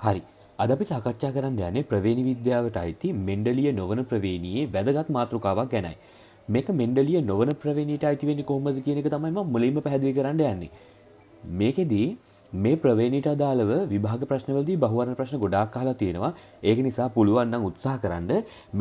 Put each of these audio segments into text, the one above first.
හරි. අද අපි සාකච්ඡා කරන්න යන්නේ ප්‍රවේණි විද්‍යාවට අයිති මෙන්ඩලිය නොවන ප්‍රවේණියේ වැදගත් මාතෘකාවක් ගැනයි. මේක මෙන්ඩලිය නොවන ප්‍රවේණියට අයිති වෙන්නේ කොහොමද කියන එක තමයි මම මුලින්ම පැහැදිලි කරන්න යන්නේ. මේකෙදී මේ ප්‍රවේණියට අදාළව විභාග ප්‍රශ්නවලදී බහුවර්ණ ප්‍රශ්න ගොඩාක් අහලා තියෙනවා. ඒක නිසා පුළුවන් නම් උත්සාහ කරන්න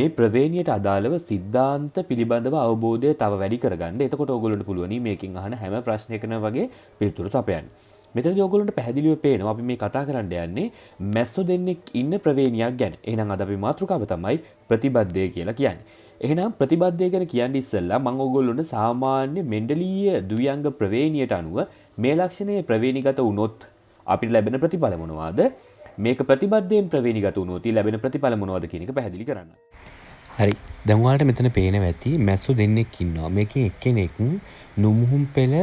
මේ ප්‍රවේණියට අදාළව සිද්ධාන්ත පිළිබඳව අවබෝධය තව වැඩි කරගන්න. එතකොට ඕගොල්ලන්ට පුළුවනි මේකෙන් අහන හැම ප්‍රශ්නයකම වගේ පිළිතුරු සපයන්න. මෙතනදී ඔයගොල්ලන්ට පැහැදිලිව පේනවා අපි මේ කතා කරන්න යන්නේ මැස්සෝ දෙන්නෙක් ඉන්න ප්‍රවේණියක් ගැන. එහෙනම් අද අපි මාතෘකාව තමයි ප්‍රතිබද්ධය කියලා කියන්නේ. එහෙනම් ප්‍රතිබද්ධය ගැන කියන්න ඉස්සෙල්ලා මම ඔයගොල්ලන්ට සාමාන්‍ය මෙන්ඩලීය ද්විඅංග ප්‍රවේණියට අනුව මේ ලක්ෂණය ප්‍රවේණිගත වුණොත් අපිට ලැබෙන ප්‍රතිඵල මොනවාද? මේක ප්‍රතිබද්ධයෙන් ප්‍රවේණිගත වුණොත් ලැබෙන ප්‍රතිඵල මොනවද කියන එක පැහැදිලි කරන්න. හරි. දැන් ඔයාලට මෙතන පේනවා ඇති මැස්සෝ දෙන්නෙක් ඉන්නවා. මේකේ එක්කෙනෙක් නුමුහුම් පෙළ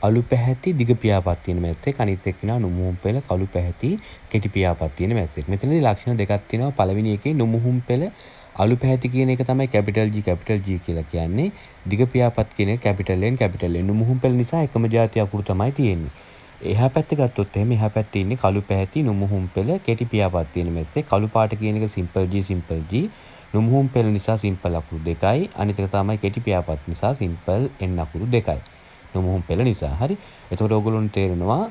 අලු පැහැති දිග පියාපත් තියෙන මැස්සෙක්, අනිත් එක්කෙනා නුමුහුම් පෙළ කළු පැහැති කෙටි පියාපත් තියෙන මැස්සෙක්. මෙතනදී ලක්ෂණ දෙකක් තියෙනවා. පළවෙනි එකේ නුමුහුම් පෙළ අලු පැහැති කියන එක තමයි කැපිටල් G කියලා කියන්නේ. දිග පියාපත් කියන එක කැපිටල් N. නුමුහුම් පෙළ නිසා එකම જાති අකුරු තමයි තියෙන්නේ. එහා පැත්ත ගත්තොත් එහෙම එහා පැත්තේ ඉන්නේ කළු පැහැති නුමුහුම් පෙළ කෙටි පියාපත් තියෙන මැස්සෙක්. කළු පාට කියන එක සිම්පල් G. නුමුහුම් පෙළ නිසා සිම්පල් අකුරු දෙකයි. අනිත් එක තමයි කෙටි පියාපත් නිසා සිම්පල් N අකුරු දෙකයි. නුමුහුම් පෙළ නිසා. හරි. එතකොට ඕගොල්ලොන්ට තේරෙනවා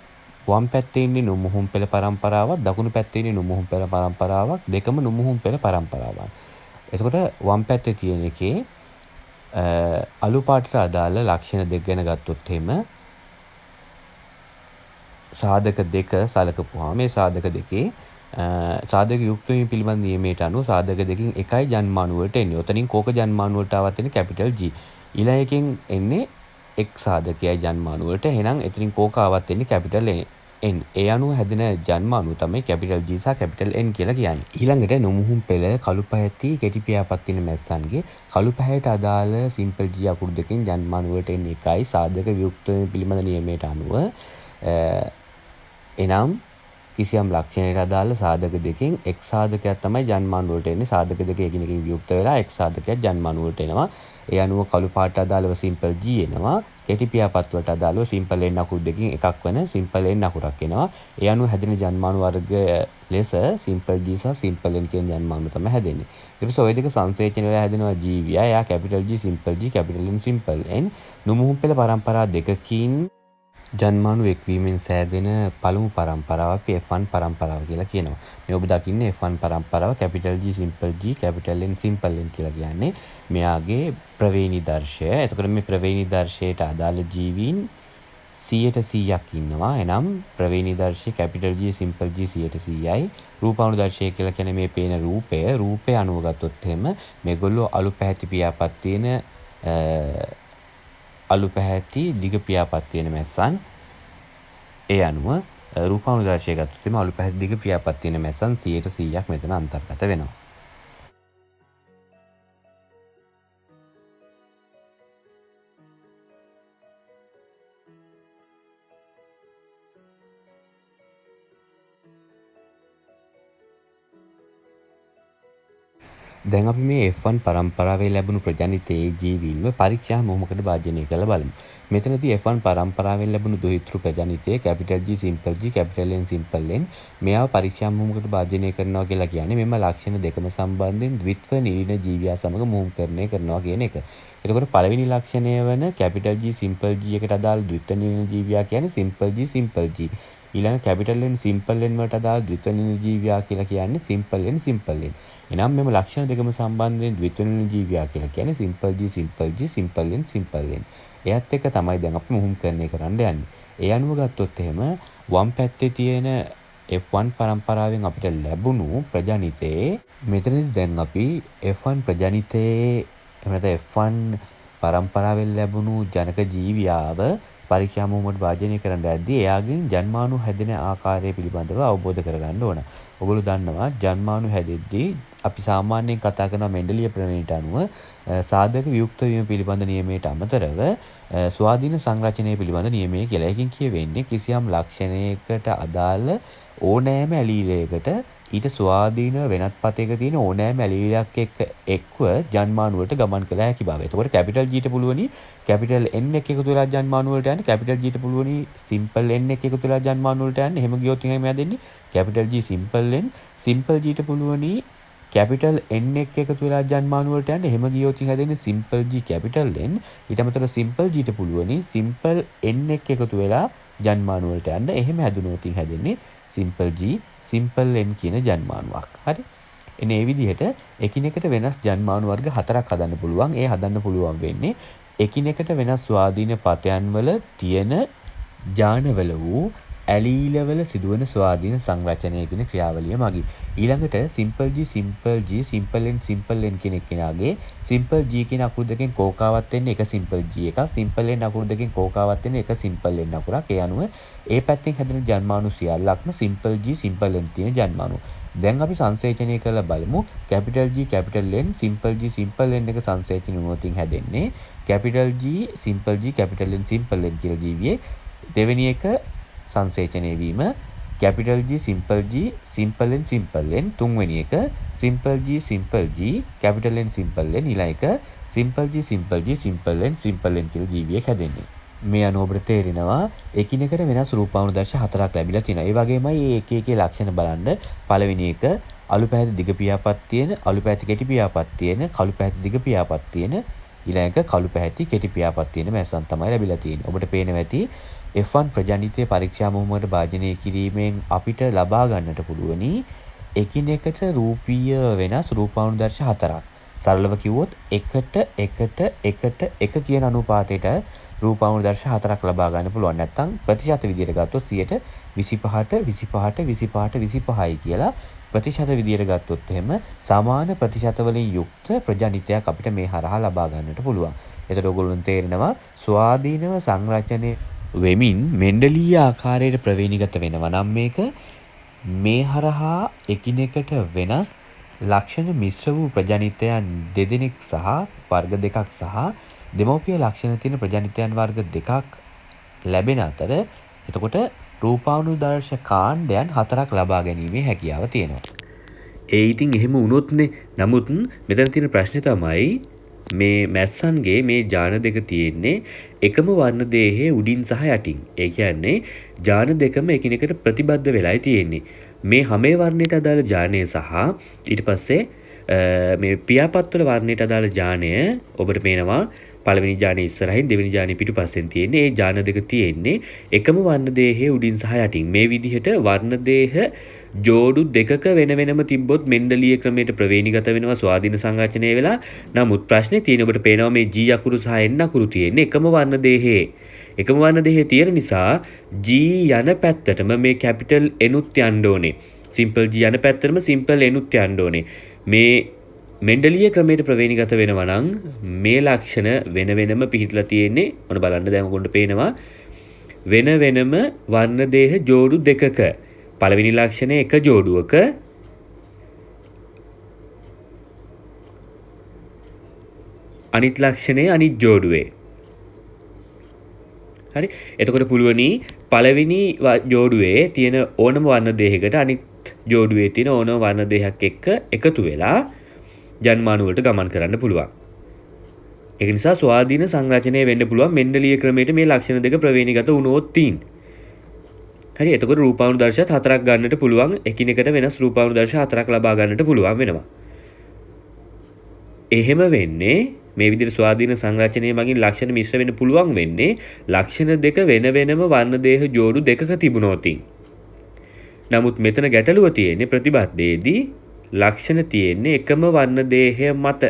වම් පැත්තේ ඉන්නේ නුමුහුම් පෙළ පරම්පරාවක්, දකුණු පැත්තේ ඉන්නේ නුමුහුම් පෙළ පරම්පරාවක්, දෙකම නුමුහුම් පෙළ පරම්පරාවක්. එතකොට වම් පැත්තේ තියෙන එකේ අලු පාටට අදාළ ලක්ෂණ දෙක ගැන ගත්තොත් එහෙම සාධක දෙක සලකපුවාම මේ සාධක දෙකේ සාධක යුක්ත වීම පිළිබඳ නියමයට අනුව සාධක දෙකකින් එකයි ජන්මානු වලට එන්නේ. ඔතනින් කෝක ජන්මානු වලට ආවත් එන්නේ කැපිටල් G. ඊළඟ එකෙන් එන්නේ එක් සාධකයයි ජන්මානු වලට. එහෙනම් එතනින් කෝක ආවත් එන්නේ කැපිටල් N. ඒ අනුව හැදෙන ජන්මානු තමයි කැපිටල් G සහ කැපිටල් N කියලා කියන්නේ. ඊළඟට නුමුහුම් පෙළ කළු පැහැති කෙටි පියාපත් තියෙන මැස්සන්ගේ කළු පැහැයට අදාළ සිම්පල් G අකුරු දෙකෙන් ජන්මානු වලට එන්නේ එකයි සාධක වියුක්ත වීම පිළිබඳ නියමයට අනුව. එනම් කිසියම් ලක්ෂණයකට අදාළ සාධක දෙකෙන් එක් සාධකයක් තමයි ජන්මානු වලට එන්නේ. සාධක දෙක එකිනෙකින් වියුක්ත වෙලා එක් සාධකයක් ජන්මානු වලට එනවා. ඒ අනුව කළු පාට අදාළව සිම්පල් G එනවා. කෙටි පියාපත් වලට අදාළව සිම්පල් N අකුරු දෙකකින් එකක් වෙන සිම්පල් N අකුරක් එනවා. ඒ අනුව හැදෙන ජන්මානු වර්ග ලෙස සිම්පල් G සහ සිම්පල් N කියන ජන්මානු තමයි හැදෙන්නේ. ඊට පස්සේ ওই දෙක සංසේචන වෙලා හැදෙනවා GV. එයා capital G simple G capital N simple N. නුමුහුම් පෙළ පරම්පරා දෙකකින් ජන්මානු එක්වීමෙන් සෑදෙන පළමු පරම්පරාව අපි F1 පරම්පරාව කියලා කියනවා. මේ ඔබ දකින්නේ F1 පරම්පරාව capital G simple G capital N simple N කියලා කියන්නේ මෙයාගේ ප්‍රවේණි දර්ශය. එතකොට මේ ප්‍රවේණි දර්ශයට අදාළ ජීවීන් 100%ක් ඉන්නවා. එනම් ප්‍රවේණි දර්ශය කැපිටල් G සිම්පල් G 100%යි. රූපාණු දර්ශය කියලා කියන්නේ මේ පේන රූපය අනුව ගත්තොත් එහෙම මේගොල්ලෝ අලු පැහැති පියාපත් තියෙන අලු පැහැති දිග පියාපත් තියෙන මැස්සන්. ඒ අනුව රූපාණු දර්ශය ගත්තොත් එimhe අලු පැහැති දිග පියාපත් තියෙන මැස්සන් 100%ක් මෙතන අන්තර්ගත වෙනවා. දැන් අපි මේ F1 පරම්පරාවේ ලැබුණු ප්‍රජනිතයේ ජීවීන්ව පරීක්ෂා මොහොමකට භාජනය කරලා බලමු. මෙතනදී F1 පරම්පරාවෙන් ලැබුණු දොහිතෘ ප්‍රජනිතයේ capital G simple G capital N simple N මෙයාව පරීක්ෂා මොහොමකට භාජනය කරනවා කියලා කියන්නේ මෙම ලක්ෂණ දෙකම සම්බන්ධයෙන් ද්විත්ව නිරින ජීවියා සමග මොහොමකරණය කරනවා කියන එක. එතකොට පළවෙනි ලක්ෂණය වන කැපිටල් G සිම්පල් G එකට අදාළ ද්විත්ව නිරින ජීවියා කියන්නේ සිම්පල් G සිම්පල් G. ඊළඟ කැපිටල් N සිම්පල් N වලට අදාළ ද්විත්ව නිරින ජීවියා කියලා කියන්නේ සිම්පල් N සිම්පල් N. එනම් මෙම ලක්ෂණ දෙකම සම්බන්ධයෙන් ද්විත්වනින ජීවියා කියලා කියන්නේ simple G simple G simple N simple N. එයත් එක්ක තමයි දැන් අපි මොහොමකරණය කරන්න යන්නේ. ඒ අනුව ගත්තොත් එහෙම වම් පැත්තේ තියෙන F1 පරම්පරාවෙන් අපිට ලැබුණු ප්‍රජනිතේ මෙතනදී දැන් අපි F1 ප්‍රජනිතේ එහෙම නැත්නම් F1 පරම්පරාවෙන් ලැබුණු ජනක ජීවියාව පරීක්ෂා මොහොමකට භාජනය කරන්න යද්දී එයාගෙන් ජන්මානු හැදෙන ආකාරය පිළිබඳව අවබෝධ කරගන්න ඕන. ඔයගොල්ලෝ දන්නවා ජන්මානු හැදෙද්දී අපි සාමාන්‍යයෙන් කතා කරන මෙන්ඩලිය ප්‍රවේණියට අනුව සාධක වියුක්ත වීම පිළිබඳ නියමයට අමතරව ස්වාධීන සංරචනය පිළිබඳ නියමය කියලා. එකකින් කියවෙන්නේ කිසියම් ලක්ෂණයකට අදාළ ඕනෑම ඇලීලයකට ඊට ස්වාධීන වෙනත් පතයක තියෙන ඕනෑම ඇලීලයක් එක්ව ජන්මානුවලට ගමන් කළ හැකි බව. එතකොට කැපිටල් G ට පුළුවනි කැපිටල් N එක එකතු වෙලා ජන්මානුවලට යන්න. කැපිටල් G ට පුළුවනි සිම්පල් N එක එකතු වෙලා ජන්මානුවලට යන්න. එහෙම ගියොත් එහෙම හැදෙන්නේ capital G simple N. Simple G ට පුළුවනි කැපිටල් N එක එකතු වෙලා ජන්මානුවලට යන්න. එහෙම ගියොත් හැදෙන්නේ සිම්පල් G කැපිටල් N. ඊට අමතරව සිම්පල් G ට පුළුවනි සිම්පල් N එක එකතු වෙලා ජන්මානුවලට යන්න. එහෙම හැදුනොත් හැදෙන්නේ සිම්පල් G සිම්පල් N කියන ජන්මානුවක්. හරි. එනේ මේ විදිහට එකිනෙකට වෙනස් ජන්මානු වර්ග 4ක් හදන්න පුළුවන්. ඒ හදන්න පුළුවන් වෙන්නේ එකිනෙකට වෙනස් ස්වාධීන පතයන් වල තියෙන ජානවල වූ ඇලීලවල සිදුවන ස්වාධීන සංරචනය කියන ක්‍රියාවලිය මගින්. ඊළඟට සිම්පල් G සිම්පල් N කියන කෙනාගේ සිම්පල් G කියන අකුරු දෙකෙන් කෝකාවත් වෙන්නේ එක සිම්පල් G එකක්. සිම්පල් N අකුරු දෙකෙන් කෝකාවත් වෙන්නේ එක සිම්පල් N අකුරක්. ඒ අනුව ඒ පැත්තෙන් හැදෙන ජන්මානු සියල්ලක්ම සිම්පල් G සිම්පල් N තියෙන ජන්මානු. දැන් අපි සංසේචනය කරලා බලමු. Capital G capital N simple G simple N එක සංසේචන වුණොත් හැදෙන්නේ capital G simple G capital N simple N කියලා ජීවියේ. දෙවෙනි එක සංසේචනය වීම capital G simple G simple N simple N. තුන්වෙනි එක simple G capital N simple N. ඊළඟ එක simple G simple N simple N කියලා ජීවියක් හැදෙන්නේ. මේ අනුව ඔබට තේරෙනවා එකිනෙකට වෙනස් රූපානුදර්ශ 4ක් ලැබිලා තියෙනවා. ඒ වගේමයි මේ එක එක ලක්ෂණ බලන්න. පළවෙනි එක අලු පැහැති දිග පියාපත් තියෙන, අලු පැහැති කෙටි පියාපත් තියෙන, කළු පැහැති දිග පියාපත් තියෙන, ඊළඟ එක කළු පැහැති කෙටි පියාපත් තියෙන මැස්සන් තමයි ලැබිලා තියෙන්නේ. ඔබට පේනවා ඇති F1 ප්‍රජානිතය පරීක්ෂා මුහුමකට භාජනය කිරීමෙන් අපිට ලබා ගන්නට පුළුවනි එකිනෙකට රූපීය වෙනස් රූපානුදර්ශ 4ක්. සරලව කිව්වොත් 1 කියන අනුපාතයට රූපානුදර්ශ 4ක් ලබා ගන්න පුළුවන්. නැත්නම් ප්‍රතිශත විදියට ගත්තොත් 25යි කියලා ප්‍රතිශත විදියට ගත්තොත් එහෙම සමාන ප්‍රතිශත වලින් යුක්ත ප්‍රජානිතයක් අපිට මේ හරහා ලබා ගන්නට පුළුවන්. එතකොට ඔයගොල්ලන් තේරෙනවා ස්වාධීනව සංරචනය වෙමින් මෙන්ඩලීය ආකාරයට ප්‍රවේණීගත වෙනවා නම් මේක මේ හරහා එකිනෙකට වෙනස් ලක්ෂණ මිශ්‍ර වූ ප්‍රජානිතයන් දෙදෙනෙක් සහ වර්ග දෙකක් සහ දෙමෝපිය ලක්ෂණ තියෙන ප්‍රජානිතයන් වර්ග දෙකක් ලැබෙන අතර එතකොට රූපානුදර්ශ කාණ්ඩයන් 4ක් ලබා ගැනීමේ හැකියාව තියෙනවා. ඒ ඉතින් එහෙම වුණොත්නේ. නමුත් මෙතන තියෙන ප්‍රශ්නේ තමයි මේ මැස්සන්ගේ මේ ජාන දෙක තියෙන්නේ එකම වර්ණ දේහයේ උඩින් සහ යටින්. ඒ කියන්නේ ජාන දෙකම එකිනෙකට ප්‍රතිබද්ධ වෙලායි තියෙන්නේ. මේ හැමේ වර්ණයට අදාළ ජානය සහ ඊට පස්සේ මේ පියාපත්වල වර්ණයට අදාළ ජානය ඔබට පේනවා පළවෙනි ජානය ඉස්සරහින් දෙවෙනි ජානය පිටුපස්සෙන් තියෙන්නේ. ඒ ජාන දෙක තියෙන්නේ එකම වර්ණ දේහයේ උඩින් සහ යටින්. මේ විදිහට වර්ණ දේහ ජෝඩු දෙකක වෙන වෙනම තිබ්බොත් මෙන්ඩලීය ක්‍රමයට ප්‍රවේණීගත වෙනවා ස්වාධීන සංරචනය වෙලා. නමුත් ප්‍රශ්නේ තියෙන ඔබට පේනවා මේ G අකුරු සහ N අකුරු තියෙන්නේ එකම වර්ණ දේහයේ. එකම වර්ණ දේහයේ තියෙන නිසා G යන පැත්තටම මේ කැපිටල් N උත් යන්න ඕනේ. සිම්පල් G යන පැත්තටම සිම්පල් N උත් යන්න ඕනේ. මේ මෙන්ඩලීය ක්‍රමයට ප්‍රවේණීගත වෙනවා නම් මේ ලක්ෂණ වෙන වෙනම පිහිටලා තියෙන්නේ. ඔන්න බලන්න දැන් ඔයගොල්ලන්ට පේනවා වෙන වෙනම වර්ණ දේහ ජෝඩු දෙකක. පළවෙනි ලක්ෂණය එක ජෝඩුවක අනිත් ලක්ෂණය අනිත් ජෝඩුවේ. හරි. එතකොට පුළුවනි පළවෙනි ජෝඩුවේ තියෙන ඕනම වර්ණ දේහයකට අනිත් ජෝඩුවේ තියෙන ඕනම වර්ණ දේහයක් එක්ක එකතු වෙලා ජන්මානු වලට ගමන් කරන්න පුළුවන්. ඒක නිසා ස්වාධීන සංරචනය වෙන්න පුළුවන් මෙන්ඩලීය ක්‍රමයට මේ ලක්ෂණ දෙක ප්‍රවේණීගත වුණොත් තින්. හරි. එතකොට රූපානුදර්ශ 4ක් ගන්නට පුළුවන්. එකිනෙකට වෙනස් රූපානුදර්ශ 4ක් ලබා ගන්නට පුළුවන් වෙනවා. එහෙම වෙන්නේ මේ විදිහට ස්වාධීන සංරචනය මගින් ලක්ෂණ මිශ්‍ර වෙන්න පුළුවන් වෙන්නේ ලක්ෂණ දෙක වෙන වෙනම වර්ණ දේහ ජෝඩු දෙකක තිබුණොත්. නමුත් මෙතන ගැටලුව තියෙන්නේ ප්‍රතිබද්ධයේදී ලක්ෂණ තියෙන්නේ එකම වර්ණ දේහය මත.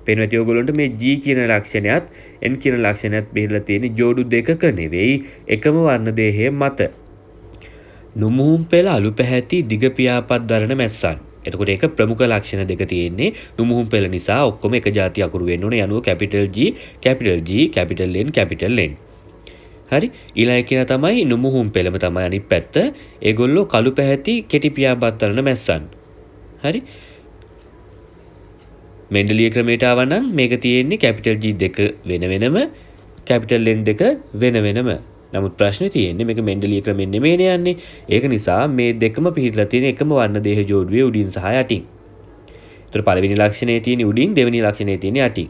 පේනවා ඇති ඔයගොල්ලන්ට මේ G කියන ලක්ෂණයත් N කියන ලක්ෂණයත් බෙහෙලා තියෙන්නේ ජෝඩු දෙකක නෙවෙයි එකම වර්ණ දේහය මත. නුමුහුම් පෙළ අලු පැහැති දිග පියාපත් දරන මැස්සන්. එතකොට ඒක ප්‍රමුඛ ලක්ෂණ දෙක තියෙන්නේ. නුමුහුම් පෙළ නිසා ඔක්කොම එක જાති අකුරු වෙන්න ඕනේ. යනුව capital G capital N capital N. හරි. ඊළඟ කියන තමයි නුමුහුම් පෙළම තමයි අනිත් පැත්ත. ඒගොල්ලෝ කළු පැහැති කෙටි පියාපත් දරන මැස්සන්. හරි. මෙන්ඩලීය ක්‍රමයට ආවනම් මේක තියෙන්නේ කැපිටල් G දෙක වෙන වෙනම කැපිටල් N දෙක වෙන වෙනම. නමුත් ප්‍රශ්නේ තියෙන්නේ මේක මෙන්ඩලිය ක්‍රමෙන් නෙමෙයිනේ යන්නේ. ඒක නිසා මේ දෙකම පිහිටලා තියෙන එකම වර්ණ දේහ ජෝඩුවේ උඩින් සහ යටින්. ඒතර පළවෙනි ලක්ෂණයේ තියෙන උඩින්, දෙවෙනි ලක්ෂණයේ තියෙන යටින්.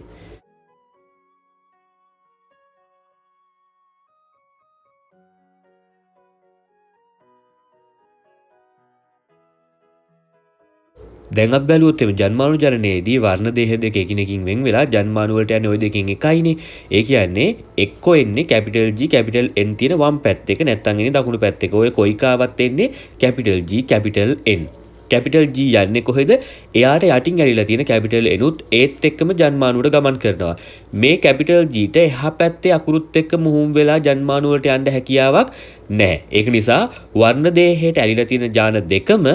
දැන් අපි බැලුවොත් එමේ ජන්මානුජරණයේදී වර්ණ දේහ දෙක එකිනෙකින් වෙන් වෙලා ජන්මානු වලට යන්නේ ওই දෙකෙන් එකයිනේ. ඒ කියන්නේ එක්කෝ එන්නේ කැපිටල් G කැපිටල් N තියෙන වම් පැත්ත එක නැත්නම් එන්නේ දකුණු පැත්ත එක. ඔය කොයිකාවත් එන්නේ capital G capital N. Capital G යන්නේ කොහෙද? එයාට යටින් ඇරිලා තියෙන කැපිටල් N උත් ඒත් එක්කම ජන්මානුවට ගමන් කරනවා. මේ කැපිටල් G ට එහා පැත්තේ අකුරුත් එක්ක මුහුම් වෙලා ජන්මානු වලට යන්න හැකියාවක් නැහැ. ඒක නිසා වර්ණ දේහයට ඇරිලා තියෙන ජාන දෙකම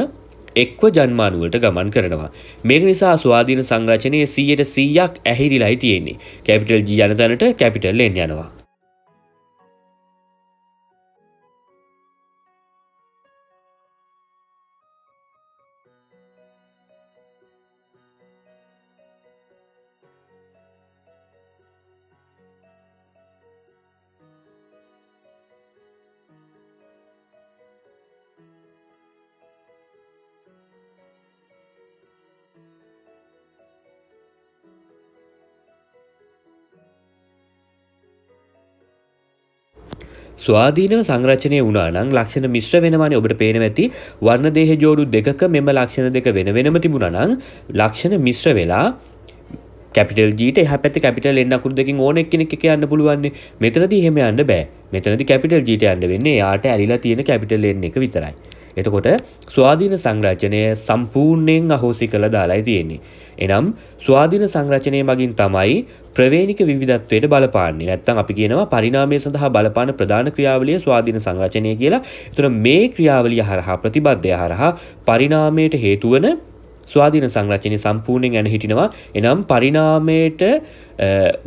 එක්ව ජන්මානුවලට ගමන් කරනවා. මේක නිසා ස්වාධීන සංරචනයේ 100%ක් ඇහිරිලායි තියෙන්නේ. කැපිටල් G යන තැනට කැපිටල් N යනවා. ස්වාධීනව සංරචනය වුණා නම් ලක්ෂණ මිශ්‍ර වෙනවානේ. ඔබට පේනවා ඇති වර්ණ දේහ ජෝඩු දෙකක මෙම ලක්ෂණ දෙක වෙන වෙනම තිබුණා නම් ලක්ෂණ මිශ්‍ර වෙලා කැපිටල් G ට එහා පැත්තේ කැපිටල් N අකුරු දෙකකින් ඕන එක්කෙනෙක් එක යන්න පුළුවන්. මෙතනදී එහෙම යන්න බෑ. මෙතනදී කැපිටල් G ට යන්න වෙන්නේ එයාට ඇලිලා තියෙන කැපිටල් N එක විතරයි. එතකොට ස්වාධීන සංරචනය සම්පූර්ණයෙන් අහෝසි කළා දාලායි තියෙන්නේ. එනම් ස්වාධීන සංරචනය මගින් තමයි ප්‍රවේණික විවිධත්වයට බලපාන්නේ. නැත්නම් අපි කියනවා පරිණාමය සඳහා බලපාන ප්‍රධාන ක්‍රියාවලිය ස්වාධීන සංරචනය කියලා. ඒතර මේ ක්‍රියාවලිය හරහා ප්‍රතිබද්ධය හරහා පරිණාමයට හේතු වන ස්වාධීන සංරචනය සම්පූර්ණයෙන් යන හිටිනවා. එනම් පරිණාමයට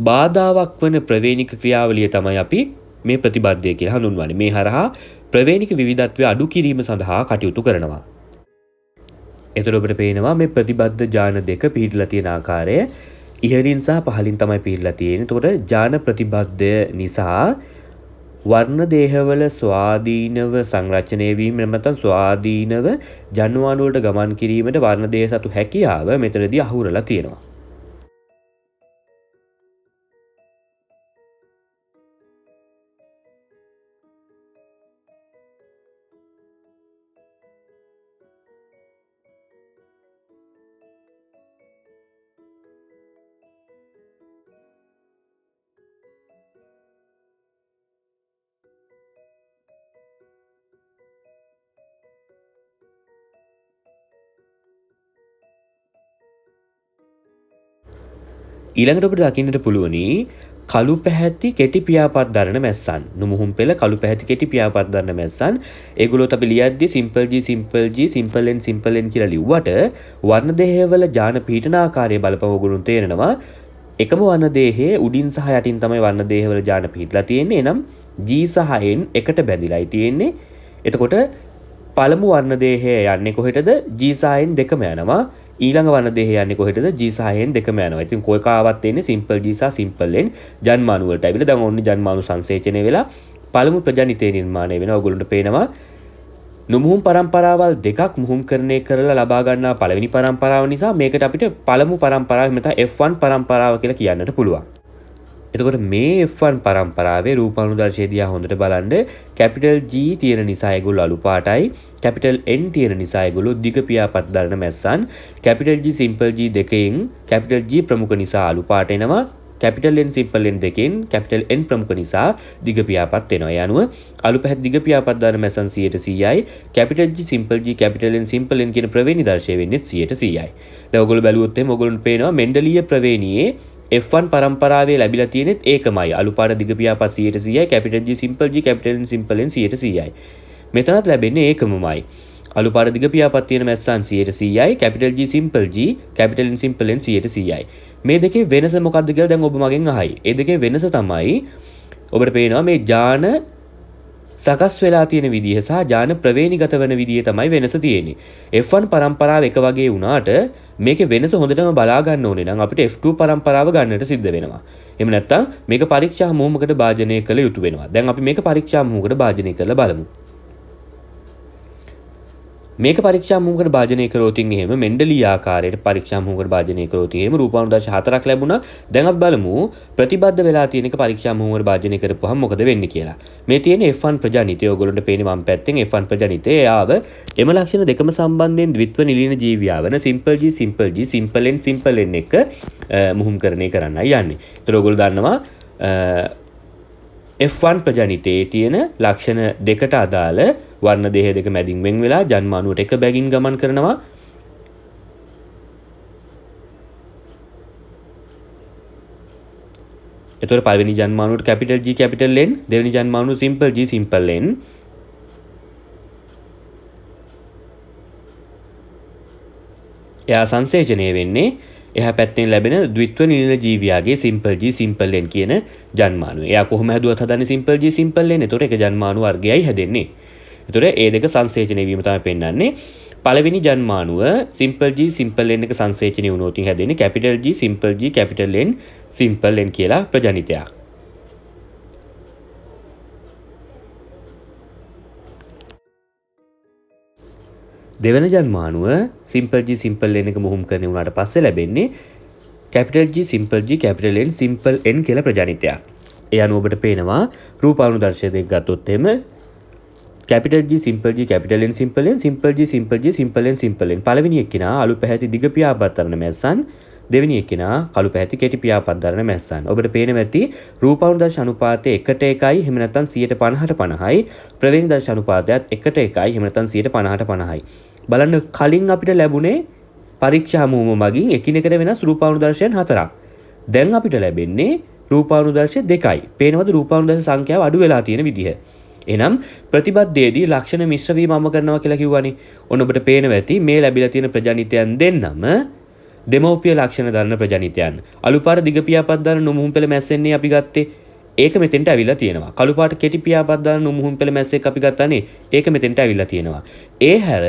බාධාවක් වන ප්‍රවේණික ක්‍රියාවලිය තමයි අපි මේ ප්‍රතිබද්ධය කියලා හඳුන්වන්නේ. මේ හරහා ප්‍රවේණික විවිධත්වය අඩු කිරීම සඳහා කටයුතු කරනවා. එතකොට ඔබට පේනවා මේ ප්‍රතිබද්ධ ජාන දෙක පිහිටලා තියෙන ආකාරය ඉහළින් සහ පහළින් තමයි පිහිටලා තියෙන්නේ. එතකොට ජාන ප්‍රතිබද්ධය නිසා වර්ණ දේහවල ස්වාධීනව සංරචනය වීම නැත්නම් ස්වාධීනව ජන්මානු වලට ගමන් කිරීමට වර්ණ දේහ සතු හැකියාව මෙතනදී අහුරලා තියෙනවා. ඊළඟට ඔබට දකින්නට පුළුවනි කළු පැහැති කෙටි පියාපත් දරන මැස්සන්. නුමුහුම් පෙළ කළු පැහැති කෙටි පියාපත් දරන මැස්සන්. ඒගොල්ලොත් අපි ලියද්දි simple G simple G simple N කියලා ලිව්වට වර්ණ දේහවල ජාන පීඨන ආකාරය බලපුව ඔයගොල්ලොන් තේරෙනවා. එකම වර්ණ දේහයේ උඩින් සහ යටින් තමයි වර්ණ දේහවල ජාන පීඨලා තියෙන්නේ. එනම් G සහ N එකට බැඳිලායි තියෙන්නේ. එතකොට පළමු වර්ණ දේහය යන්නේ කොහෙටද? G සහ N දෙකම යනවා. ඊළඟ වර්ණ දේහය යන්නේ කොහෙටද? G සහ N දෙකම යනවා. ඉතින් කොයිකාවත් එන්නේ simple G සහ simple N ජන්මානු වලට ඇවිල්ලා දැන් ඔන්න ජන්මානු සංසේචනය වෙලා පළමු ප්‍රජානිතේ නිර්මාණය වෙනවා. ඔයගොල්ලන්ට පේනවා නුමුහුම් පරම්පරාවල් දෙකක් මුහුම්කරණය කරලා ලබා ගන්නා පළවෙනි පරම්පරාව නිසා මේකට අපිට පළමු පරම්පරාව එහෙම නැත්නම් F1 පරම්පරාව කියලා කියන්නට පුළුවන්. එතකොට මේ F1 පරම්පරාවේ රූපානුදර්ශය දිහා හොඳට බලන්න කැපිටල් G තියෙන නිසා ඒගොල්ලෝ අලු පාටයි, කැපිටල් N තියෙන නිසා ඒගොල්ලෝ දිග පියාපත් දරන මැස්සන්. කැපිටල් G simple G දෙකෙන් කැපිටල් G ප්‍රමුඛ නිසා අලු පාට එනවා. කැපිටල් N simple N දෙකෙන් කැපිටල් N ප්‍රමුඛ නිසා දිග පියාපත් එනවා. ඒ අනුව අලු පැහැති දිග පියාපත් දරන මැස්සන් 100%යි. Capital G simple G capital N simple N කියන ප්‍රවේණි දර්ශය වෙන්නේ 100%යි. දැන් ඔයගොල්ලෝ බැලුවොත් එහෙනම් ඔයගොල්ලන්ට පේනවා මෙන්ඩලීය ප්‍රවේණියේ F1 පරම්පරාවේ ලැබිලා තියෙනෙත් ඒකමයි. අලු පාට දිග පියාපත් 100%යි. Capital G simple G capital N simple N 100%යි. මෙතනත් ලැබෙන්නේ ඒකමමයි. අලු පාට දිග පියාපත් තියෙන මැස්සන් 100%යි. Capital G simple G capital N simple N 100%යි. මේ දෙකේ වෙනස මොකක්ද කියලා දැන් ඔබ මගෙන් අහයි. ඒ දෙකේ වෙනස තමයි ඔබට පේනවා මේ ජාන සකස් වෙලා තියෙන විදිහ සහ යාන ප්‍රවේණිගත වෙන විදිය තමයි වෙනස තියෙන්නේ. F1 පරම්පරාව එක වගේ වුණාට මේකේ වෙනස හොඳටම බලා ගන්න ඕනේ නම් අපිට F2 පරම්පරාව ගන්නට සිද්ධ වෙනවා. එහෙම නැත්නම් මේක පරීක්ෂා මුහුමකට භාජනය කළ යුතු වෙනවා. දැන් අපි මේක පරීක්ෂා මුහුමකට භාජනය කරලා බලමු. මේක පරීක්ෂා මුහුමකට භාජනය කරොත් එහෙම මෙන්ඩලී ආකාරයට පරීක්ෂා මුහුමකට භාජනය කරොත් එහෙම රූපානුදර්ශ 4ක් ලැබුණා. දැන් අපි බලමු ප්‍රතිබද්ධ වෙලා තියෙන එක පරීක්ෂා මුහුමකට භාජනය කරපුවහම මොකද වෙන්නේ කියලා. මේ තියෙන F1 ප්‍රජානිතය ඔයගොල්ලන්ට පේන්නේ වම් පැත්තෙන් F1 ප්‍රජානිතය එයාව එම ලක්ෂණ දෙකම සම්බන්ධයෙන් ද්විත්ව නිලීන ජීවියා වෙන simple G simple n එක මුහුම්කරණය කරන්නයි යන්නේ. ඒතර ඔයගොල්ලෝ දන්නවා F1 ප්‍රජානිතයේ තියෙන ලක්ෂණ දෙකට අදාළ වර්ණ දේහ දෙක මැදින් වෙන් වෙලා ජන්මානුවට එක බැගින් ගමන් කරනවා. එතකොට පළවෙනි ජන්මානුවට capital G capital N, දෙවෙනි ජන්මානුව simple G simple N. එයා සංසේචනය වෙන්නේ එහා පැත්තෙන් ලැබෙන ද්විත්ව නිලීන ජීවියාගේ simple G simple N කියන ජන්මානුව. එයා කොහොම හැදුවත් හදන්නේ simple G simple N. එතකොට එක ජන්මානු වර්ගයයි හැදෙන්නේ. එතකොට ඒ දෙක සංසේචනය වීම තමයි පෙන්වන්නේ. පළවෙනි ජන්මානුව simple G simple n එක සංසේචනය වුණොත් හැදෙන්නේ capital G simple G capital N simple n කියලා ප්‍රජානිතයක්. දෙවන ජන්මානුව simple G simple n එක මුහුම් කරන්නේ වුණාට පස්සේ ලැබෙන්නේ capital G simple G capital N simple n කියලා ප්‍රජානිතයක්. ඒ අනුව ඔබට පේනවා රූපානුදර්ශය දෙක ගත්තොත් එහෙම capital G simple G capital N simple N simple G simple G simple N simple N පළවෙනි එක්කිනා අලු පැහැති දිග පියාපත් දරන මැස්සන් දෙවෙනි එක්කිනා කළු පැහැති කෙටි පියාපත් දරන මැස්සන් ඔබට පේනවා ඇති රූපානුදර්ශ අනුපාතය 1ට 1යි එහෙම නැත්නම් 150ට 50යි ප්‍රවේණිදර්ශ අනුපාතයත් 1ට 1යි එහෙම නැත්නම් 150ට 50යි බලන්න කලින් අපිට ලැබුණේ පරීක්ෂා මුහුම මගින් එකිනෙකට වෙනස් රූපානුදර්ශයන් 4ක් දැන් අපිට ලැබෙන්නේ රූපානුදර්ශ 2යි පේනවද රූපානුදර්ශ සංඛ්‍යාව අඩු වෙලා තියෙන විදිහ එනම් ප්‍රතිබද්ධයේදී ලක්ෂණ මිශ්‍ර වීම අම කරනවා කියලා කිව්වනේ. ඔන්න ඔබට පේනවා ඇති මේ ලැබිලා තියෙන ප්‍රජානිතයන් දෙන්නම දෙමෝපිය ලක්ෂණ දරන ප්‍රජානිතයන්. අලුපාට දිග පියාපත් දරන නුමුහුම් පෙළ මැස්සෙන්නේ අපි ගත්තේ. ඒක මෙතෙන්ට ඇවිල්ලා තියෙනවා. කළුපාට කෙටි පියාපත් දරන නුමුහුම් පෙළ මැස්සෙක් අපි ගත්තානේ. ඒක මෙතෙන්ට ඇවිල්ලා තියෙනවා. ඒ හැර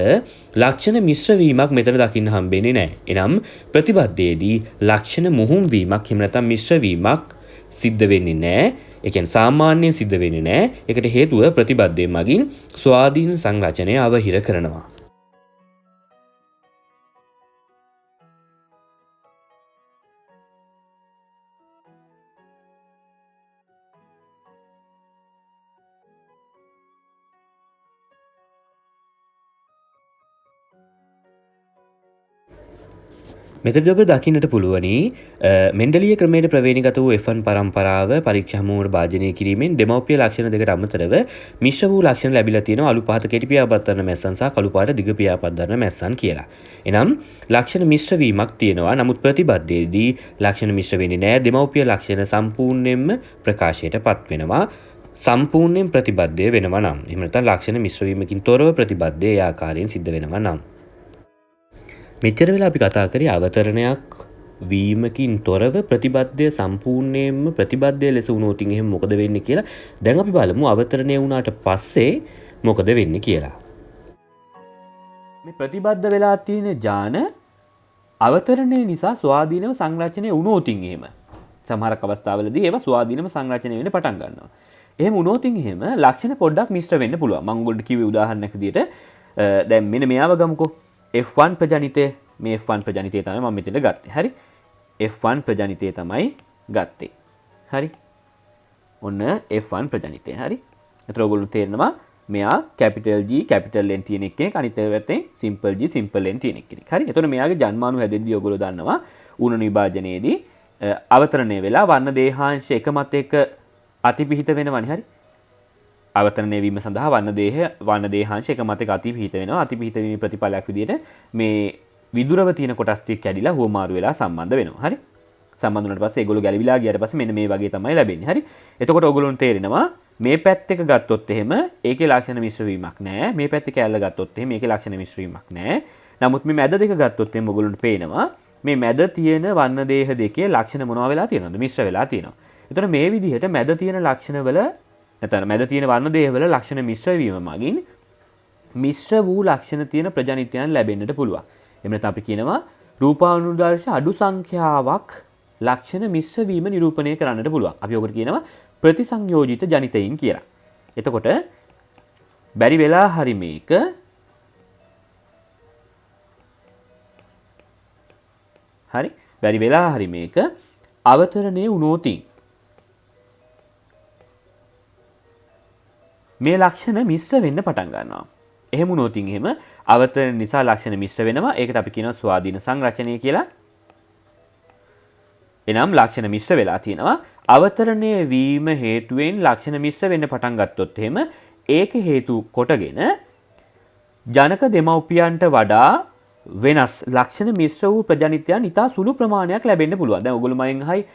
ලක්ෂණ මිශ්‍ර වීමක් මෙතන දකින්න හම්බෙන්නේ නැහැ. එනම් ප්‍රතිබද්ධයේදී ලක්ෂණ මුහුම් වීමක් එහෙම නැත්නම් මිශ්‍ර වීමක් සිද්ධ වෙන්නේ නැහැ. ඒ කියන්නේ සාමාන්‍යයෙන් සිද්ධ වෙන්නේ නැහැ. ඒකට හේතුව ප්‍රතිබද්ධයෙන් මගින් ස්වාධීන සංරචනය අවහිර කරනවා. මෙතනදී ඔබ දකින්නට පුළුවනි මෙන්ඩලීය ක්‍රමයට ප්‍රවේණිගත වූ F1 පරම්පරාව පරීක්ෂා මුහුමට භාජනය කිරීමෙන් දෙමව්පිය ලක්ෂණ දෙකට අමතරව මිශ්‍ර වූ ලක්ෂණ ලැබිලා තියෙනවා අලු පහත කෙටි පියාපත් දරන මැස්සන් සහ කළු පාට දිග පියාපත් දරන මැස්සන් කියලා. එනම් ලක්ෂණ මිශ්‍ර වීමක් තියෙනවා. නමුත් ප්‍රතිබද්ධයේදී ලක්ෂණ මිශ්‍ර වෙන්නේ නැහැ. දෙමව්පිය ලක්ෂණ සම්පූර්ණයෙන්ම ප්‍රකාශයටපත් වෙනවා. සම්පූර්ණයෙන් ප්‍රතිබද්ධය වෙනවා නම්. එහෙම නැත්නම් ලක්ෂණ මිශ්‍ර වීමකින් තොරව ප්‍රතිබද්ධය ඒ ආකාරයෙන් සිද්ධ වෙනවා නම්. මෙච්චර වෙලා අපි කතා කරේ අවතරණයක් වීමකින් තොරව ප්‍රතිබද්ධය සම්පූර්ණයෙන්ම ප්‍රතිබද්ධය ලෙස වුණොත් එහෙනම් මොකද වෙන්නේ කියලා. දැන් අපි බලමු අවතරණය වුණාට පස්සේ මොකද වෙන්නේ කියලා. මේ ප්‍රතිබද්ධ වෙලා තියෙන ඥාන අවතරණය නිසා ස්වාධීනව සංරචනය වුණොත් එහෙම සමහරක් අවස්ථාවලදී ඒවා ස්වාධීනව සංරචනය වෙන්න පටන් ගන්නවා. එහෙම වුණොත් එහෙම ලක්ෂණ පොඩ්ඩක් මිශ්‍ර වෙන්න පුළුවන්. මම ඔයගොල්ලන්ට කිව්වේ උදාහරණයක් විදියට දැන් මෙන්න මෙයාව ගමුකෝ. F1 ප්‍රජානිතය මේ F1 ප්‍රජානිතය තමයි මම මෙතන ගත්තේ. හරි. F1 ප්‍රජානිතය තමයි ගත්තේ. හරි. ඔන්න F1 ප්‍රජානිතය. හරි. එතකොට ඔයගොල්ලෝ තේරෙනවා මෙයා capital G capital N තියෙන එකේ අනිත් පැත්තෙන් simple G simple N තියෙන එකේ. හරි. එතකොට මෙයාගේ ජන්මානු හැදෙද්දී ඔයගොල්ලෝ දන්නවා ඌණ විභාජනයේදී අවතරණය වෙලා වර්ණ දේහාංශ එක මත එක අතිපිහිත වෙනවනේ. හරි. අවතරණය වීම සඳහා වර්ණ දේහාංශ එක මත එක අතිපිහිත වෙනවා. අතිපිහිත වීමේ ප්‍රතිඵලයක් විදිහට මේ විදුරව තියෙන කොටස් ටික කැඩිලා හුවමාරු වෙලා සම්බන්ධ වෙනවා. හරි. සම්බන්ධ වුණාට පස්සේ ඒගොල්ලෝ ගැලවිලා ගියාට පස්සේ මෙන්න මේ වගේ තමයි ලැබෙන්නේ. හරි. එතකොට ඔයගොල්ලොන්ට තේරෙනවා මේ පැත්ත එක ගත්තොත් එහෙම ඒකේ ලක්ෂණ මිශ්‍ර වීමක් නැහැ. මේ පැත්තේ කැලල ගත්තොත් එහෙම ඒකේ ලක්ෂණ මිශ්‍ර වීමක් නැහැ. නමුත් මේ මැද දෙක ගත්තොත් එහෙම ඔයගොල්ලොන්ට පේනවා මේ මැද තියෙන වර්ණ දේහ දෙකේ ලක්ෂණ මොනවා වෙලා තියෙනවද? මිශ්‍ර වෙලා තියෙනවා. එතකොට මේ විදිහට මැද තියෙන ලක්ෂණවල නැත්නම් මැද තියෙන වර්ණ දේහවල ලක්ෂණ මිශ්‍ර වීම මගින් මිශ්‍ර වූ ලක්ෂණ තියෙන ප්‍රජානිතයන් ලැබෙන්නට පුළුවන්. එහෙම නැත්නම් අපි කියනවා රූපානුදර්ශ අඩු සංඛ්‍යාවක් ලක්ෂණ මිශ්‍ර වීම නිරූපණය කරන්නට පුළුවන්. අපි ඔකට කියනවා ප්‍රතිසංයෝජිත ජනිතයින් කියලා. එතකොට බැරි වෙලා හරි මේක හරි බැරි වෙලා හරි මේක අවතරණය වුණොතින් මේ ලක්ෂණ මිශ්‍ර වෙන්න පටන් ගන්නවා. එහෙම වුණොතින් එහෙම අවතරණ නිසා ලක්ෂණ මිශ්‍ර වෙනවා. ඒකට අපි කියනවා ස්වාධීන සංරචනය කියලා. එනම් ලක්ෂණ මිශ්‍ර වෙලා තියෙනවා. අවතරණය වීම හේතුවෙන් ලක්ෂණ මිශ්‍ර වෙන්න පටන් ගත්තොත් එහෙම ඒක හේතු කොටගෙන ජනක දෙමව්පියන්ට වඩා වෙනස් ලක්ෂණ මිශ්‍ර වූ ප්‍රජනිතයන් ඉතා සුළු ප්‍රමාණයක් ලැබෙන්න පුළුවන්. දැන් ඔයගොල්ලෝ මයින් අහයි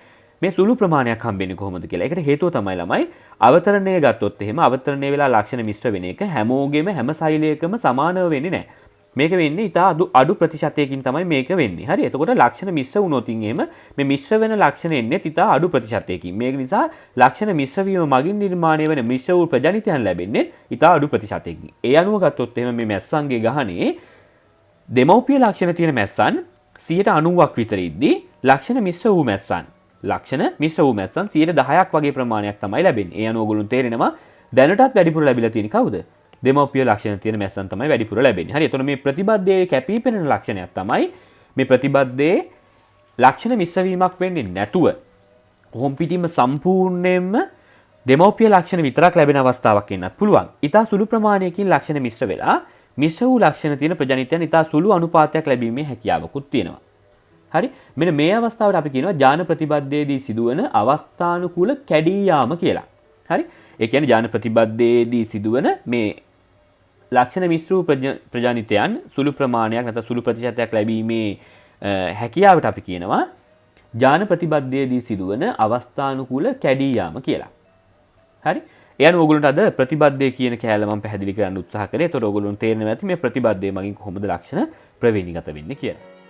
මේ සුළු ප්‍රමාණයක් හම්බෙන්නේ කොහොමද කියලා. ඒකට හේතුව තමයි ළමයි අවතරණය ගත්තොත් එහෙම අවතරණය වෙලා ලක්ෂණ මිශ්‍ර වෙන එක හැමෝගෙම හැම සෛලයකම සමානව වෙන්නේ නැහැ. මේක වෙන්නේ ඉතා අඩු ප්‍රතිශතයකින් තමයි මේක වෙන්නේ. හරි. එතකොට ලක්ෂණ මිශ්‍ර වුණොත් එහෙම මේ මිශ්‍ර වෙන ලක්ෂණ එන්නේ ඉතා අඩු ප්‍රතිශතයකින්. මේක නිසා ලක්ෂණ මිශ්‍ර වීම මගින් නිර්මාණය වෙන මිශ්‍ර වූ ප්‍රජනිතයන් ලැබෙන්නේ ඉතා අඩු ප්‍රතිශතයකින්. ඒ අනුව ගත්තොත් එහෙම මේ මැස්සන්ගේ ගහනේ දෙමව්පිය ලක්ෂණ තියෙන මැස්සන් 90ක් විතර ඉද්දී ලක්ෂණ මිශ්‍ර වූ මැස්සන් 10ක් වගේ ප්‍රමාණයක් තමයි ලැබෙන්නේ. ඒ අනුව ඔයගොල්ලෝ තේරෙනවා දැනටත් වැඩිපුර ලැබිලා තියෙන්නේ කවුද? දෙමව්පිය ලක්ෂණ තියෙන මැස්සන් තමයි වැඩිපුර ලැබෙන්නේ. හරි. එතකොට මේ ප්‍රතිබද්ධයේ කැපී පෙනෙන ලක්ෂණයක් තමයි මේ ප්‍රතිබද්ධයේ ලක්ෂණ මිශ්‍ර වීමක් වෙන්නේ නැතුව කොහොම පිටින්ම සම්පූර්ණයෙන්ම දෙමව්පිය ලක්ෂණ විතරක් ලැබෙන අවස්ථාවක් එන්නත් පුළුවන්. ඊට සුළු ප්‍රමාණයකින් ලක්ෂණ මිශ්‍ර වෙලා මිශ්‍ර වූ ලක්ෂණ තියෙන ප්‍රජනිතයන් ඊට සුළු අනුපාතයක් ලැබීමේ හැකියාවකුත් තියෙනවා. හරි. මෙන්න මේ අවස්ථාවට අපි කියනවා ජාන ප්‍රතිබද්ධයේදී සිදුවන අවස්ථානුකූල කැඩී යාම කියලා. හරි. ඒ කියන්නේ ජාන ප්‍රතිබද්ධයේදී සිදුවන මේ ලක්ෂණ මිශ්‍ර වූ ප්‍රජනිතයන් සුළු ප්‍රමාණයක් නැත්නම් සුළු ප්‍රතිශතයක් ලැබීමේ හැකියාවට අපි කියනවා ජාන ප්‍රතිබද්ධයේදී සිදුවන අවස්ථානුකූල කැඩී යාම කියලා. හරි. ඒ අනුව ඔයගොල්ලන්ට අද ප්‍රතිබද්ධය කියන කෑල්ල මම පැහැදිලි කරන්න උත්සාහ කරේ. ඒතකොට ඔයගොල්ලන්ට තේරෙනවා ඇති මේ ප්‍රතිබද්ධය මගින් කොහොමද ලක්ෂණ ප්‍රවේණීගත වෙන්නේ කියලා.